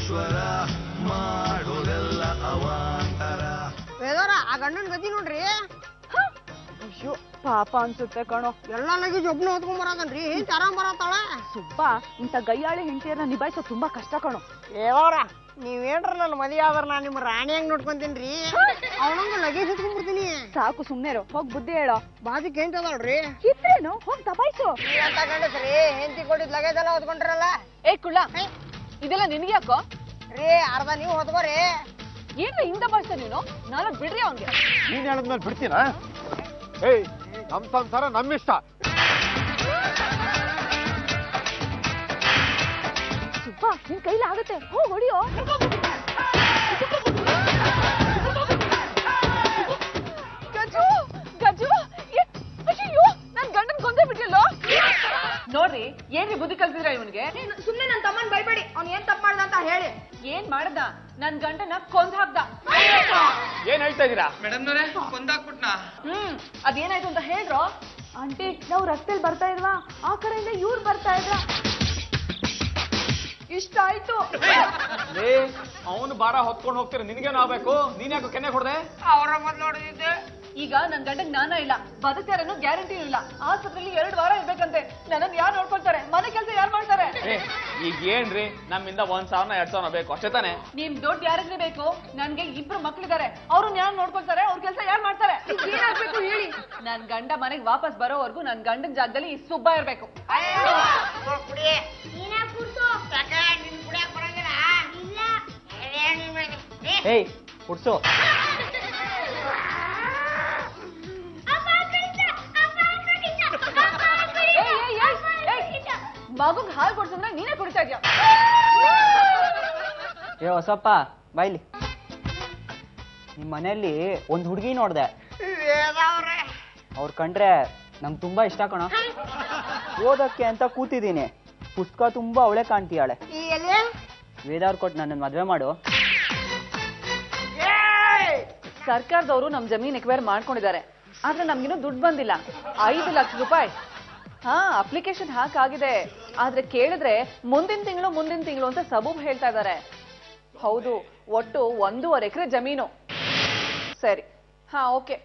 ಈಶ್ವರ ಮಾಡೋದೆಲ್ಲ ಅವಾಂತರ. ವೇದವ್ರ ಆ ಗಂಡನ ಗತಿ ನೋಡ್ರಿ. ಅಯ್ಯೋ ಪಾಪ ಅನ್ಸುತ್ತೆ ಕಣೋ. ಎಲ್ಲಾ ಲಗೇಜ್ ಒಬ್ನ ಹೊತ್ಕೊಂಡ್ ಬರದನ್ರಿ ಹೆಂಗ್ ಆರಾಮ್ ಬರತ್ತಾಳ. ಸುಬ್ಬ ಇಂಥ ಗೈಯಾಳಿ ಹೆಂಡತಿಯರನ್ನ ನಿಭಾಯಿಸೋ ತುಂಬಾ ಕಷ್ಟ ಕಣೋ. ವೇದವ್ರ ನೀವೇನ್ರ ನನ್ನ ಮದುವೆ ಆದ್ರ ನಾ ನಿಮ್ಮ ರಾಣಿಯಂಗ್ ನೋಡ್ಕೊಂತೀನ್ರಿ. ಅವನಂಗ ಲಗೇಜ್ ಹೊತ್ಕೊಂಡ್ಬಿಡ್ತೀನಿ. ಸಾಕು ಸುಮ್ನೆರು ಹೋಗ್ ಬುದ್ಧಿ ಹೇಳೋ. ಬಾಜಿಕ್ ಹೆಂತದಳ್ರಿ ಇದ್ರೇನು ಹೋಗ್ ದಬಾಯಿಸು. ಅಂತ ಗಂಡಸ್ರಿ ಹೆಂಡತಿ ಕೊಟ್ಟಿದ್ ಲಗೇಜ್ ಎಲ್ಲ ಹೊತ್ಕೊಂಡ್ರಲ್ಲ. ಏ ಕುಳ್ಳ ಇದೆಲ್ಲ ನಿನ್ಗೆ ಯಾಕೋ ರೀ ಅರ್ಧ ನೀವು ಹೊತ್ಕೋರಿ. ಏನ್ ಹಿಂದ ಭಾಷೆ ನೀನು? ನಾನು ಬಿಡ್ರಿ ಅವ್ನ್ಗೆ. ನೀನ್ ಹೇಳಿದ್ಮೇಲೆ ಬಿಡ್ತೀನ? ಏಯ್ ನಮ್ ಸಂಸಾರ ನಮ್ಮಿಷ್ಟ. ಸುಬ್ಬ ನಿನ್ ಕೈಲಿ ಆಗುತ್ತೆ ಹೋಗ್ ಹೊಡಿಯೋ. ಗಜು ಗಜು ಅಯ್ಯೋ ನನ್ ಗಂಡನ್ ಕೊಂದೇ ಬಿಡ್ಲಿಲ್ಲ ನೋಡ್ರಿ. ಏನ್ರಿ ಬುದ್ಧಿ ಕಲ್ತಿದ್ರ ಇವನ್ಗೆ? ಸುಮ್ನೆ ನನ್ ತಮ್ಮನ್ ಬೈಬೇಡಿ. ಅವ್ನ್ ಏನ್ ತಪ್ಪ ಮಾಡ್ದ ಅಂತ ಹೇಳಿ. ಏನ್ ಮಾಡ್ದ? ನನ್ ಗಂಡನ ಕೊಂದ್ ಹಾಕ್ದ. ಏನ್ ಹೇಳ್ತಾ ಇದೀರಾ? ಮೇಡಮ್ನವ್ರೆ ಕೊಂದಾಕ್ಬಿಟ್ನಾ? ಅದೇನಾಯ್ತು ಅಂತ ಹೇಳ್ರೋ. ಆಂಟಿ ನಾವು ರಸ್ತೆಲ್ ಬರ್ತಾ ಇದ್ವಾ, ಆ ಕಡೆಯಿಂದ ಇವ್ರು ಬರ್ತಾ ಇದ್ರ. ಇಷ್ಟ ಆಯ್ತು. ಅವನು ಭಾರ ಹೊತ್ಕೊಂಡು ಹೋಗ್ತೀರ, ನಿನ್ಗೇನು ಆಗ್ಬೇಕು? ನೀನ್ ಯಾಕೆ ಕೆನ್ನೆ ಹೊಡ್ದೆ? ಅವರ ಮೊದ್ಲು ನೋಡಿದ್ದೆ. ಈಗ ನನ್ ಗಂಡಗ್ ಜ್ಞಾನ ಇಲ್ಲ, ಬದುಕ್ತಾರನ್ನೋ ಗ್ಯಾರಂಟಿ ಇಲ್ಲ. ಆಸ್ಪತ್ರೆಯಲ್ಲಿ 2 ವಾರ ಇರ್ಬೇಕಂತೆ. ನನ್ನನ್ನು ಯಾರು ನೋಡ್ಕೊಳ್ತಾರೆ? ಮನೆ ಕೆಲಸ ಯಾರು ಮಾಡ್ತಾರೆ? ಈಗ ಏನ್ರಿ ನಮ್ಮಿಂದ 1,000 2,000 ಬೇಕು ಅಷ್ಟೇ ತಾನೆ? ನಿಮ್ ದುಡ್ಡು ಯಾರಿಗೆ ಬೇಕು? ನನ್ಗೆ 2 ಮಕ್ಳಿದ್ದಾರೆ, ಅವ್ರನ್ನ ಯಾರು ನೋಡ್ಕೊಳ್ತಾರೆ? ಅವ್ರ ಕೆಲಸ ಯಾರು ಮಾಡ್ತಾರೆ? ಏನಾಗ್ಬೇಕು ಹೇಳಿ? ನನ್ ಗಂಡ ಮನೆಗ್ ವಾಪಸ್ ಬರೋವರೆಗೂ ನನ್ ಗಂಡನ ಜಾಗದಲ್ಲಿ ಈ ಸುಬ್ಬ ಇರ್ಬೇಕು. ಏಯ್ ಹುಡ್ಸು. ಮಗುಗ್ ಹಾಲು ಕೊಡ್ಸಂದ್ರೆ ನೀನೇ ಕುಡಿತಾ ಇದ್ಯಾ? ಏ ಹೊಸಪ್ಪ ಬಾಯ್ಲಿ. ನಿಮ್ ಮನೆಯಲ್ಲಿ ಒಂದ್ ಹುಡುಗಿ ನೋಡ್ದೆ. ಅವ್ರ ಕಂಡ್ರೆ ನಂಗೆ ತುಂಬಾ ಇಷ್ಟ ಕಣ. ಓದಕ್ಕೆ ಅಂತ ಕೂತಿದ್ದೀನಿ, ಪುಸ್ತಕ ತುಂಬಾ ಅವಳೆ ಕಾಣ್ತೀಯಾಳೆ. ವೇದವ್ರ ಕೊಟ್ಟು ನನ್ನ ಮದ್ವೆ ಮಾಡು. ಸರ್ಕಾರದವರು ನಮ್ ಜಮೀನ್ ಎಕ್ವೈರ್ ಮಾಡ್ಕೊಂಡಿದ್ದಾರೆ, ಆದ್ರೆ ನಮ್ಗಿನ್ನೂ ದುಡ್ಡು ಬಂದಿಲ್ಲ. 5 ಲಕ್ಷ ರೂಪಾಯಿ. ಹಾ ಅಪ್ಲಿಕೇಶನ್ ಹಾಕಾಗಿದೆ, ಆದ್ರೆ ಕೇಳಿದ್ರೆ ಮುಂದಿನ ತಿಂಗಳು ಅಂತ ಸಬೂಬ್ ಹೇಳ್ತಾ ಇದ್ದಾರೆ. ಹೌದು, ಒಟ್ಟು 1.5 ಎಕರೆ ಜಮೀನು. ಸರಿ ಹಾ ಓಕೆ.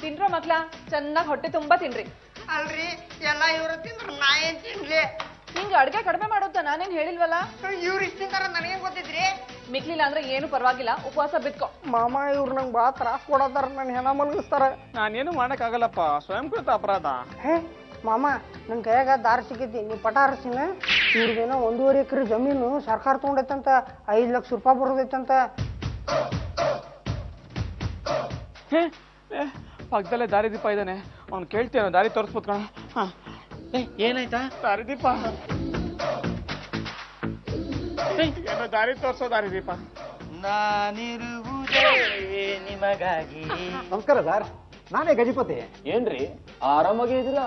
ತಿನ್ರೋ ಮಕ್ಳ, ಚೆನ್ನಾಗಿ ಹೊಟ್ಟೆ ತುಂಬಾ ತಿನ್ರಿ. ಅಲ್ರಿ ಎಲ್ಲ ಇವ್ರ ತಿಂದ್ರು ನಾ ಏನ್ ತಿನ್ಲಿ? ನಿಂಗೆ ಅಡ್ಗೆ ಕಡಿಮೆ ಮಾಡೋದ ನಾನೇನ್ ಹೇಳಿಲ್ವಲ್ಲ? ಇವ್ರು ಇಷ್ಟ ತಿಂತಾರ ನನಗೇನ್ ಗೊತ್ತಿದ್ರಿ? ಮಿಕ್ಲಿಲ್ಲ ಅಂದ್ರೆ ಏನು ಪರವಾಗಿಲ್ಲ, ಉಪವಾಸ ಬಿತ್ಕೋ. ಮಾಮ ಇವ್ರು ನಂಗೆ ಬಾಳ ತ್ರಾಸ ಕೊಡತಾರ, ನನ್ ಹೆಣ ಮಲಗಿಸ್ತಾರ. ನಾನೇನು ಮಾಡಕ್ ಆಗಲ್ಲಪ್ಪ, ಸ್ವಯಂಕೃತ ಅಪರಾಧ. ಹೇ ಮಾಮ ನನ್ ಕೈಯಾಗ ದಾರಿ ಸಿಕ್ಕೈತಿ, ನೀ ಪಟ ಹರಿಸಿನ. ಇವ್ರಿಗೇನೋ 1.5 ಎಕರೆ ಜಮೀನು ಸರ್ಕಾರ ತಗೊಂಡೈತಂತ, 5 ಲಕ್ಷ ರೂಪಾಯಿ ಬರೋದೈತಂತ. ಪಕ್ಕದಲ್ಲೇ ದಾರಿದೀಪ ಇದ್ದಾನೆ, ಅವ್ನು ಕೇಳ್ತೀಯ ದಾರಿ ತೋರಿಸ್ಬೋದು ಕಣ. ಏನಾಯ್ತಾ? ದಾರಿದೀಪ ಏನೋ ದಾರಿ ತೋರ್ಸೋ ದಾರಿದೀಪ. ನಾನಿರುವುದೇ ನಿಮಗಾಗಿ. ನಮಸ್ಕಾರ ಸರ್, ನಾನೇ ಗಜಪತಿ. ಏನ್ರಿ ಆರಾಮಾಗಿ ಇದ್ದೀರಾ?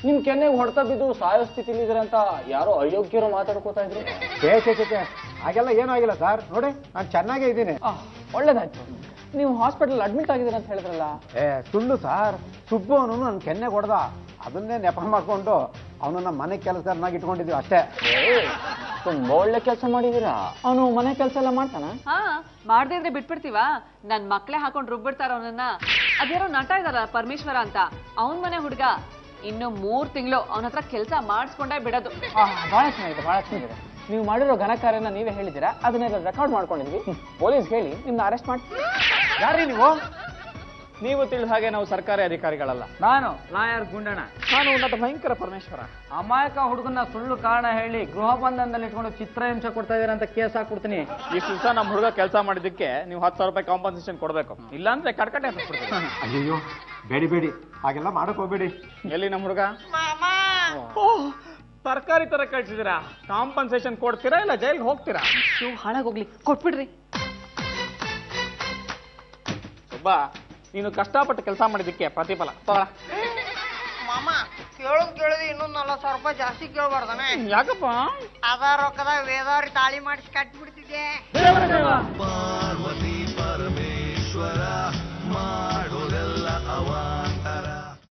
ನಿಮ್ ಕೆನ್ನೆಗೆ ಹೊಡ್ತಾ ಬಿದ್ದು ಸಾಯೋ ಸ್ಥಿತಿಲಿ ಇದ್ರಂತ ಯಾರೋ ಅಯೋಗ್ಯರು ಮಾತಾಡ್ಕೋತಾ ಇದ್ರು. ಚೇ ಹಾಗೆಲ್ಲ ಏನೂ ಆಗಿಲ್ಲ ಸರ್, ನೋಡಿ ನಾನು ಚೆನ್ನಾಗೇ ಇದ್ದೀನಿ. ಒಳ್ಳೇದಾಯ್ತು. ನೀವು ಹಾಸ್ಪಿಟಲ್ ಅಡ್ಮಿಟ್ ಆಗಿದ್ದೀರ ಅಂತ ಹೇಳಿದ್ರಲ್ಲ? ಸುಳ್ಳು ಸರ್, ಸುಬ್ಬು ಅವನು ನನ್ನ ಕೆನ್ನೆಗೆ ಹೊಡೆದ, ಅದನ್ನೇ ನೆಪ ಮಾಡ್ಕೊಂಡು ಅವನನ್ನ ಮನೆ ಕೆಲಸದನ್ನಾಗಿ ಇಟ್ಕೊಂಡಿದ್ವಿ ಅಷ್ಟೇ. ತುಂಬಾ ಒಳ್ಳೆ ಕೆಲಸ ಮಾಡಿದೀರಾ. ಅವನು ಮನೆ ಕೆಲಸ ಎಲ್ಲ ಮಾಡ್ತಾನ? ಹಾ ಮಾಡ್ದೇ ಇದ್ರೆ ಬಿಟ್ಬಿಡ್ತೀವಾ? ನನ್ ಮಕ್ಳೇ ಹಾಕೊಂಡ್ ರುಬ್ಬಿಡ್ತಾರ ಅವನನ್ನ. ಅದ್ಯಾರೋ ನಟ ಇದಾರ ಪರಮೇಶ್ವರ ಅಂತ, ಅವನ್ ಮನೆ ಹುಡ್ಗ. ಇನ್ನು 3 ತಿಂಗಳು ಅವನ ಹತ್ರ ಕೆಲಸ ಮಾಡಿಸ್ಕೊಂಡೇ ಬಿಡೋದು. ಬಹಳ ಚೆನ್ನಾಗಿದೆ, ಬಹಳ ಚೆನ್ನಾಗಿದೆ. ನೀವು ಮಾಡಿರೋ ಘನ ಕಾರ್ಯನ ನೀವೇ ಹೇಳಿದ್ದೀರಾ, ಅದನ್ನೆಲ್ಲ ರೆಕಾರ್ಡ್ ಮಾಡ್ಕೊಂಡಿದ್ವಿ. ಪೊಲೀಸ್ ಹೇಳಿ ನಿಮ್ನ ಅರೆಸ್ಟ್ ಮಾಡಿ. ಯಾರೀ ನೀವು? ನೀವು ತಿಳಿದ ಹಾಗೆ ನಾವು ಸರ್ಕಾರಿ ಅಧಿಕಾರಿಗಳಲ್ಲ. ನಾನು ಲಾಯರ್ ಗುಂಡಣ್ಣ. ನಾನು ಉನ್ನತ ಭಯಂಕರ ಪರಮೇಶ್ವರ. ಅಮಾಯಕ ಹುಡುಗನ ಸುಳ್ಳು ಕಾರಣ ಹೇಳಿ ಗೃಹ ಬಂಧನದಲ್ಲಿ ಇಟ್ಕೊಂಡು ಚಿತ್ರಹಿಂಸೆ ಕೊಡ್ತಾ ಇದೀರ ಅಂತ ಕೇಸ್ ಹಾಕ್ಬಿಡ್ತೀನಿ. ಇಷ್ಟು ದಿವಸ ನಮ್ಮ ಹುಡುಗ ಕೆಲಸ ಮಾಡಿದ್ದಕ್ಕೆ ನೀವು 10,000 ರೂಪಾಯಿ ಕಾಂಪನ್ಸೇಷನ್ ಕೊಡ್ಬೇಕು, ಇಲ್ಲಾಂದ್ರೆ ಕಟ್ಕಟ್ಟೆ ಹಾಕ್ಬಿಡ್ತೀನಿ. ಅಯ್ಯೋ ಬೇಡಿ ಹಾಗೆಲ್ಲ ಮಾಡಕ್ ಹೋಗ್ಬೇಡಿ. ಎಲ್ಲಿ ನಮ್ಮ ಹುಡುಗ? ತರಕಾರಿ ತರ ಕಳ್ಸಿದ್ದೀರಾ, ಕಾಂಪನ್ಸೇಷನ್ ಕೊಡ್ತೀರಾ ಇಲ್ಲ ಜೈಲ್ಗೆ ಹೋಗ್ತೀರಾ? ಹಾಳಾಗೋಗ್ಲಿ, ಕೊಟ್ಬಿಡ್ರಿ. ಸುಬ್ಬಾ, ನೀನು ಕಷ್ಟಪಟ್ಟು ಕೆಲಸ ಮಾಡಿದ್ದಕ್ಕೆ ಪ್ರತಿಫಲ ತಗೊಳ. ಮಾಮ ಕೇಳೋದು ಇನ್ನೊಂದು 40,000 ರೂಪಾಯಿ ಜಾಸ್ತಿ ಕೇಳ್ಬಾರ್ದಾನೆ? ಯಾಕಪ್ಪ? ಅದ ರೊಕ್ಕದಾಗ ವೇದವ್ರಿ ತಾಳಿ ಮಾಡಿಸಿ ಕಟ್ಬಿಡ್ತಿದ್ದೆ.